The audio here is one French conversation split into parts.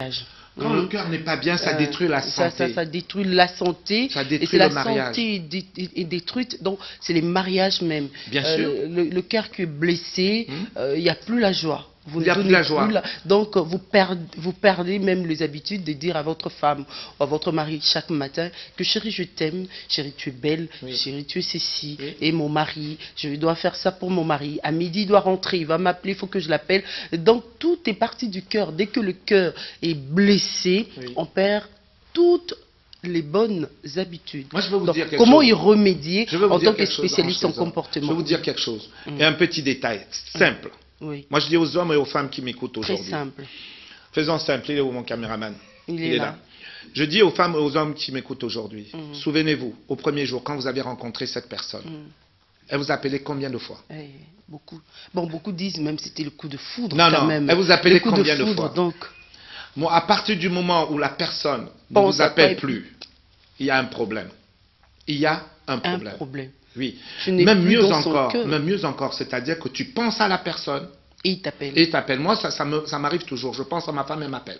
mariage. Quand le cœur n'est pas bien, ça détruit la santé. Ça détruit la santé. Ça détruit le mariage. La santé est détruite, donc c'est les mariages même. Bien sûr. Le cœur qui est blessé, il n'y a plus la joie. Il n'y a plus la joie. Donc vous perdez même les habitudes de dire à votre femme ou à votre mari chaque matin que chérie je t'aime, chérie tu es belle, chérie tu es ceci, et mon mari, je dois faire ça pour mon mari. À midi il doit rentrer, il va m'appeler, il faut que je l'appelle. Donc tout est parti du cœur. Dès que le cœur est blessé, on perd toutes les bonnes habitudes. Moi, je veux vous dire quelque comment chose. y remédier en tant que spécialiste en comportement? Je vais vous dire quelque chose. Et un petit détail simple. Oui. Moi, je dis aux hommes et aux femmes qui m'écoutent aujourd'hui. Très simple. Faisons simple. Il est où mon caméraman? Il est là. Je dis aux femmes et aux hommes qui m'écoutent aujourd'hui, souvenez-vous, au premier jour, quand vous avez rencontré cette personne, elle vous a appelé combien de fois? Beaucoup. Bon, beaucoup disent même c'était le coup de foudre. Non, quand non. même. Elle vous a appelé combien de fois? Donc, moi, à partir du moment où la personne ne vous appelle plus, il y a un problème. Il y a un problème. Un problème. Oui. Même mieux encore, c'est-à-dire que tu penses à la personne. Et il t'appelle. Et il t'appelle. Moi, ça m'arrive toujours. Je pense à ma femme, elle m'appelle.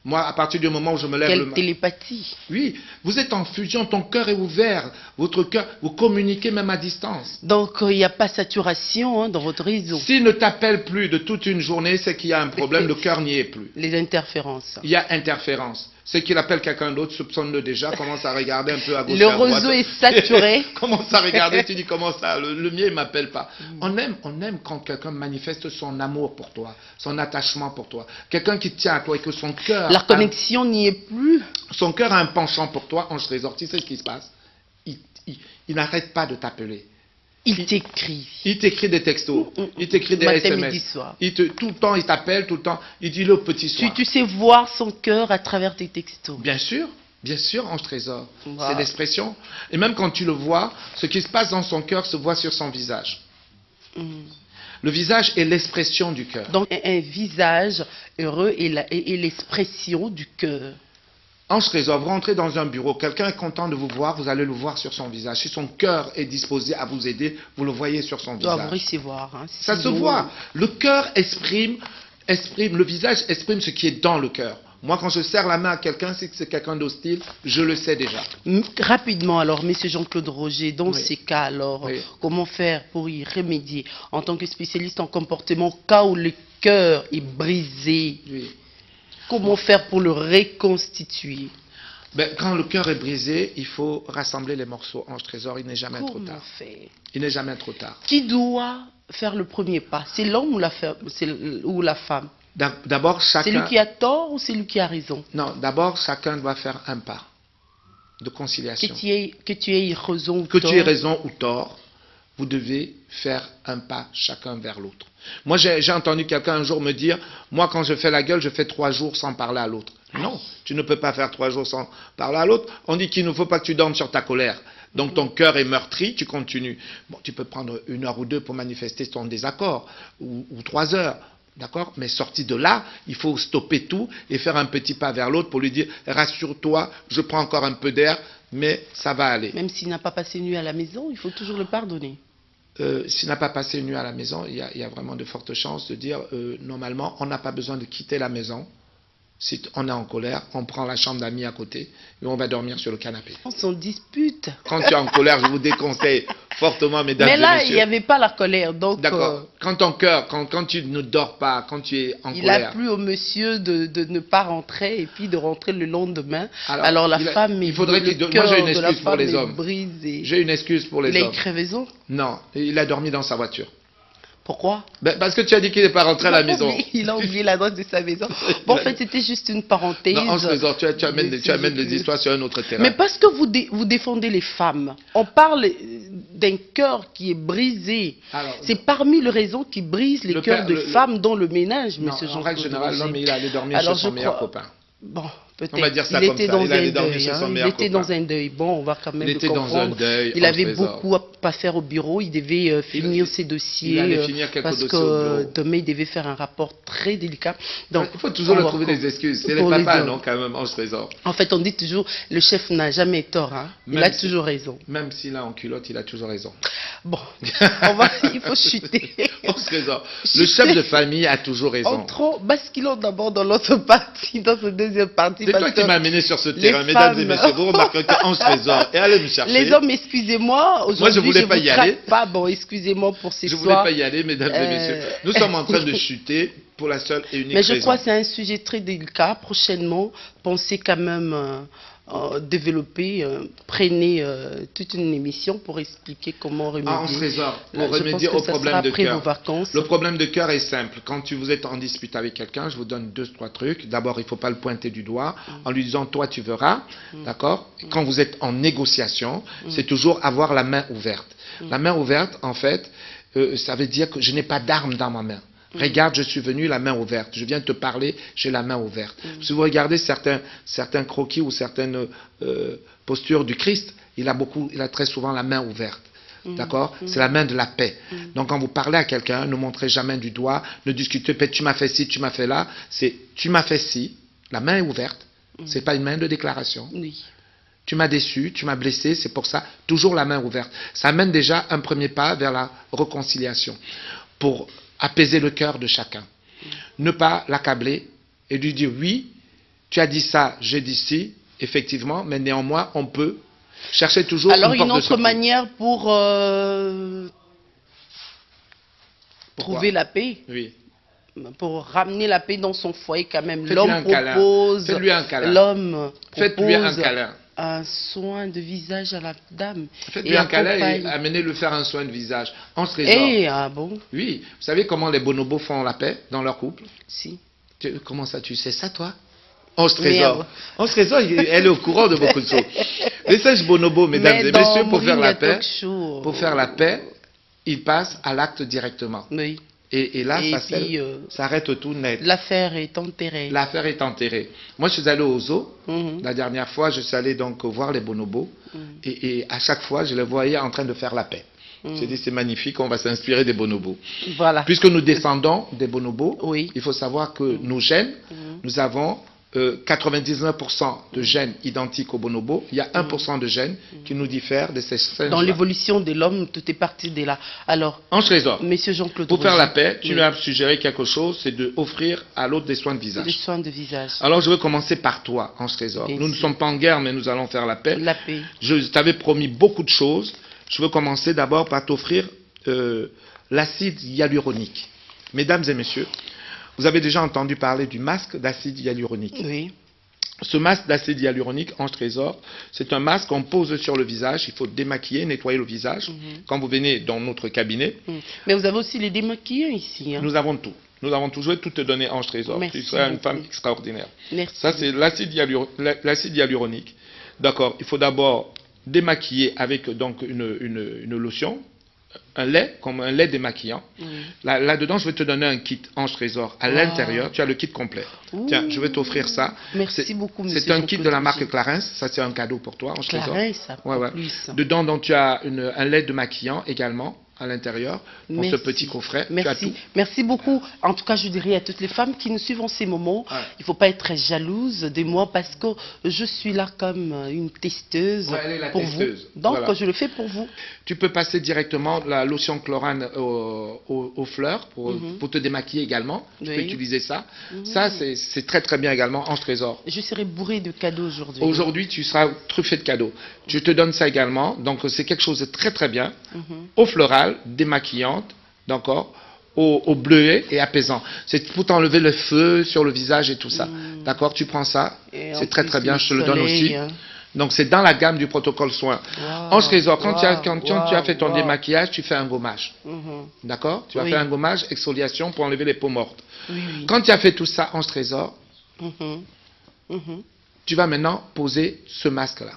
Moi, à partir du moment où je me lève Quelle télépathie. Oui, vous êtes en fusion, ton cœur est ouvert. Votre cœur, vous communiquez même à distance. Donc, il n'y a pas saturation dans votre réseau. S'il ne t'appelle plus de toute une journée, c'est qu'il y a un problème, le cœur n'y est plus. Les interférences. Il y a interférence. C'est qu'il appelle quelqu'un d'autre, soupçonne-le déjà, commence à regarder un peu à gauche et à droite. Le réseau est saturé. Commence à regarder, tu dis comment ça, le mien il m'appelle pas. On aime quand quelqu'un manifeste son amour pour toi, son attachement pour toi. Quelqu'un qui tient à toi et que son cœur... La connexion n'y est plus. Son cœur a un penchant pour toi, Ange Trésor, tu sais ce qui se passe? Il n'arrête pas de t'appeler. Il t'écrit. Il t'écrit des textos. Il t'écrit des SMS. Tout le temps, il t'appelle, tout le temps. Il dit le petit soir. Tu sais voir son cœur à travers tes textos. Bien sûr, Ange Trésor. C'est l'expression. Et même quand tu le vois, ce qui se passe dans son cœur se voit sur son visage. Le visage est l'expression du cœur. Donc un visage heureux est l'expression du cœur. Ange Trésor, vous rentrez dans un bureau, quelqu'un est content de vous voir, vous allez le voir sur son visage. Si son cœur est disposé à vous aider, vous le voyez sur son visage. Vous recevoir. Ça se voit. Le cœur exprime, le visage exprime ce qui est dans le cœur. Moi, quand je serre la main à quelqu'un, si c'est quelqu'un d'hostile, je le sais déjà. Rapidement, alors, M. Jean-Claude Roger, dans ces cas, alors, comment faire pour y remédier en tant que spécialiste en comportement, cas où le cœur est brisé? Comment faire pour le reconstituer? Quand le cœur est brisé, il faut rassembler les morceaux. Ange Trésor, il n'est jamais trop tard. Il n'est jamais trop tard. Qui doit faire le premier pas? C'est l'homme ou la femme? D'abord, chacun... C'est lui qui a tort ou c'est lui qui a raison? Non, d'abord, chacun doit faire un pas de conciliation. Que tu aies raison ou tort. Que tu aies raison ou tort, vous devez faire un pas chacun vers l'autre. Moi, j'ai entendu quelqu'un un jour me dire, moi, quand je fais la gueule, je fais 3 jours sans parler à l'autre. Non, tu ne peux pas faire 3 jours sans parler à l'autre. On dit qu'il ne faut pas que tu dormes sur ta colère. Donc, ton cœur est meurtri, tu continues. Bon, tu peux prendre 1 heure ou 2 pour manifester ton désaccord, ou 3 heures. D'accord? Mais sorti de là, il faut stopper tout et faire un petit pas vers l'autre pour lui dire, rassure-toi, je prends encore un peu d'air, mais ça va aller. Même s'il n'a pas passé une nuit à la maison, il faut toujours le pardonner. S'il n'a pas passé une nuit à la maison, il y a vraiment de fortes chances de dire, normalement, on n'a pas besoin de quitter la maison. Si on est en colère, on prend la chambre d'amis à côté et on va dormir sur le canapé. On s'en dispute. Quand tu es en colère, je vous déconseille fortement, mesdames et messieurs. Mais là, il n'y avait pas la colère. D'accord. Quand ton cœur, quand tu ne dors pas, quand tu es en colère. Il a plu au monsieur de ne pas rentrer et puis de rentrer le lendemain. Alors la femme est brisée. Moi, j'ai une excuse pour les hommes. Brisé. J'ai une excuse pour les hommes. Il a eu crevaison? Non, il a dormi dans sa voiture. Pourquoi? Parce que tu as dit qu'il n'est pas rentré à la maison. Il a oublié l'adresse de sa maison. Bon, en fait, c'était juste une parenthèse. Non, Ange Trésor, tu amènes les histoires sur un autre terrain. Mais parce que vous défendez les femmes, on parle d'un cœur qui est brisé. C'est parmi les raisons qui brisent les cœurs de femmes dans le ménage, monsieur Jean-Claude. En règle générale, l'homme, il allait dormir chez son meilleur copain. Bon, peut-être. On va dire ça Il comme était ça. dans Il allait un dormir deuil. chez son Il meilleur était copain. dans un deuil. Bon, on va quand même Il le était dans un comprendre. deuil. Il en avait trésor. beaucoup à faire au bureau. Il devait finir ses dossiers. Il allait finir quelques parce dossiers au que bureau. demain, il devait faire un rapport très délicat. Donc, Il faut toujours on le va trouver des excuses. C'est les pour les papas, hommes. non, quand même, Ange Trésor. En fait, on dit toujours, le chef n'a jamais tort. Hein. Il Même a si- toujours raison. Même s'il a en culotte, il a toujours raison. Bon, il faut chuter. Ange Trésor. Le chef de famille a toujours raison. Entrons, basculons d'abord dans l'autre partie, dans ce deuxième partie. C'est parce toi qui que m'as amené sur ce les terrain, mesdames et femmes- messieurs. Vous remarquerez que Ange Trésor. Et allez me chercher. Les hommes, excusez-moi, aujourd'hui, je voulais pas vous y aller. traque pas. Bon, excusez-moi pour ces Je ne voulais soirs. pas y aller, mesdames et messieurs. Nous sommes en train de chuter pour la seule et unique Mais je raison. crois que c'est un sujet très délicat. Prochainement, pensez quand même développer, prenez toute une émission pour expliquer comment remédier. Ange Trésor, Là, pour je remédier pense que au ça problème sera de après cœur. vos vacances. Le problème de cœur est simple. Quand vous êtes en dispute avec quelqu'un, je vous donne 2-3 trucs. D'abord, il ne faut pas le pointer du doigt en lui disant toi tu verras, d'accord. Quand vous êtes en négociation, c'est toujours avoir la main ouverte. La main ouverte, en fait, ça veut dire que je n'ai pas d'arme dans ma main. Regarde, je suis venu la main ouverte. Je viens te parler, j'ai la main ouverte. Si vous regardez certains croquis ou certaines postures du Christ, il a très souvent la main ouverte. D'accord? C'est la main de la paix. Donc quand vous parlez à quelqu'un, ne montrez jamais du doigt, ne discutez pas, tu m'as fait ci, tu m'as fait là. C'est tu m'as fait ci, la main est ouverte. C'est pas une main de déclaration. Oui. Tu m'as déçu, tu m'as blessé, c'est pour ça, toujours la main ouverte. Ça amène déjà un premier pas vers la réconciliation. Pour apaiser le cœur de chacun. Ne pas l'accabler et lui dire oui, tu as dit ça, j'ai dit ci, effectivement, mais néanmoins, on peut chercher toujours Alors, une porte une de autre sortie. manière pour Pourquoi? trouver la paix, Oui. pour ramener la paix dans son foyer quand même. Faites-lui L'homme un câlin. propose, Faites-lui un câlin. l'homme Faites-lui un propose câlin. un soin de visage à la dame. Faites-lui un câlin et amenez-le faire un soin de visage. En trésor. Ah bon? Oui. Vous savez comment les bonobos font la paix dans leur couple? Si. Comment ça, tu sais ça, toi? Ange Trésor. Ange Trésor, elle est au courant de beaucoup de choses. Les singes bonobos, mesdames et messieurs, pour faire la paix, ils passent à l'acte directement. Oui. Et là, Et ça puis, s'arrête tout net. L'affaire est enterrée. L'affaire est enterrée. Moi, je suis allé au zoo. La dernière fois, je suis allé donc voir les bonobos. Et à chaque fois, je les voyais en train de faire la paix. J'ai dit, c'est magnifique, on va s'inspirer des bonobos. Voilà. Puisque nous descendons des bonobos, Oui. il faut savoir que nos gènes, nous avons 99% de gènes identiques aux bonobos. Il y a 1% de gènes qui nous diffèrent de ces singes. Dans l'évolution de l'homme, tout est parti de là. Alors, Ange Trésor, Monsieur Jean-Claude pour faire Roger, la paix, tu oui, lui as suggéré quelque chose, c'est d'offrir à l'autre des soins de des visage. soins de visage. Alors je vais commencer par toi, Ange Trésor. Bien Nous ne sûr. sommes pas en guerre, mais nous allons faire la paix. La paix. Je t'avais promis beaucoup de choses. Je veux commencer d'abord par t'offrir l'acide hyaluronique. Mesdames et messieurs, vous avez déjà entendu parler du masque d'acide hyaluronique. Oui. Ce masque d'acide hyaluronique, Ange Trésor, c'est un masque qu'on pose sur le visage. Il faut démaquiller, nettoyer le visage. Quand vous venez dans notre cabinet, Mais vous avez aussi les démaquillants ici. Hein. nous avons tout. Nous avons tout. Je vais tout te donner, Ange Trésor. Merci Tu seras une beaucoup. femme extraordinaire. Merci. Ça, c'est l'acide hyaluronique. D'accord. Il faut d'abord démaquiller avec donc une lotion, un lait, comme un lait démaquillant. Là-dedans, je vais te donner un kit Ange Trésor. À l'intérieur, tu as le kit complet. Ouh. Tiens, je vais t'offrir ça. Merci beaucoup, monsieur. C'est un kit de la Jean-Claude marque Roger. Clarins. Ça, c'est un cadeau pour toi, Ange Trésor. Clarins, ça. Ouais, ouais. Plus. Dedans, donc, tu as un lait démaquillant également à l'intérieur pour ce Merci. petit coffret. Tu as Merci. tout. Merci beaucoup. En tout cas, je dirais à toutes les femmes qui nous suivent en ces moments, Ouais. il ne faut pas être très jalouse de moi parce que je suis là comme une testeuse Ouais, elle est la pour testeuse. vous. Donc, Voilà. je le fais pour vous. Tu peux passer directement la lotion chlorane aux fleurs pour te démaquiller également. Tu peux Oui. utiliser ça. Ça, c'est très très bien également, Ange Trésor. Je serai bourrée de cadeaux aujourd'hui. Aujourd'hui, tu seras truffé de cadeaux. Je te donne ça également. Donc, c'est quelque chose de très très bien. Eau florale, démaquillante, d'accord, au bleuet et apaisant. C'est pour t'enlever le feu sur le visage et tout ça. D'accord, tu prends ça. Et en C'est très plus, très bien, le je te le donne soleil, aussi. hein. Donc, c'est dans la gamme du protocole soin. Wow, Ange Trésor, quand tu as fait ton wow. démaquillage, tu fais un gommage. D'accord? Tu vas Oui. faire un gommage, exfoliation pour enlever les peaux mortes. Oui, oui. Quand tu as fait tout ça, Ange Trésor, Mhm. Mhm. tu vas maintenant poser ce masque-là.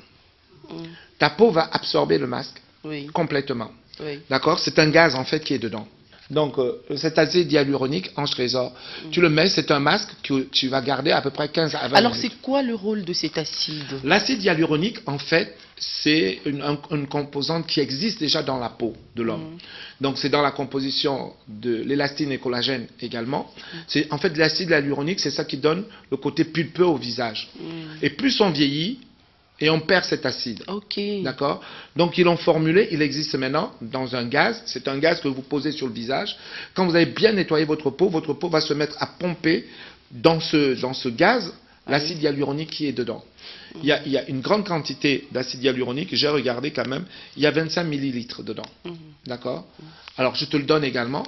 Ta peau va absorber le masque Oui, complètement. oui. D'accord? C'est un gaz en fait qui est dedans. Donc, cet acide hyaluronique, Ange Trésor, tu le mets, c'est un masque que tu vas garder à peu près 15 à 20 Alors, minutes. c'est quoi le rôle de cet acide? L'acide hyaluronique, en fait, c'est une composante qui existe déjà dans la peau de l'homme. Donc, c'est dans la composition de l'élastine et collagène également. En fait, l'acide hyaluronique, c'est ça qui donne le côté pulpeux au visage. Et plus on vieillit, et on perd cet acide. Ok. D'accord? Donc, ils l'ont formulé, il existe maintenant dans un gaz. C'est un gaz que vous posez sur le visage. Quand vous avez bien nettoyé votre peau va se mettre à pomper dans ce gaz l'acide hyaluronique qui est dedans. Il y a une grande quantité d'acide hyaluronique, j'ai regardé quand même, il y a 25 millilitres dedans. D'accord? Alors, je te le donne également.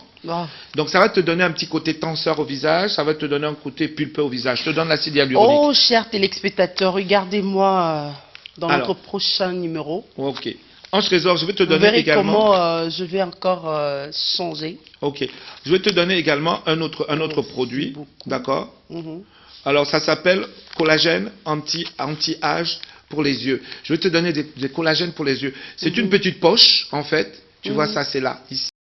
Donc, ça va te donner un petit côté tenseur au visage, ça va te donner un côté pulpeux au visage. Je te donne l'acide hyaluronique. Oh, chers téléspectateurs, regardez-moi dans notre prochain numéro. Ok. Ange Trésor, je vais te donner Vous verrez également... comment je vais encore changer. Ok. Je vais te donner également un autre produit. D'accord? Alors, ça s'appelle collagène anti-âge pour les yeux. Je vais te donner des collagènes pour les yeux. C'est une petite poche, en fait. Tu vois, ça, c'est là, ici.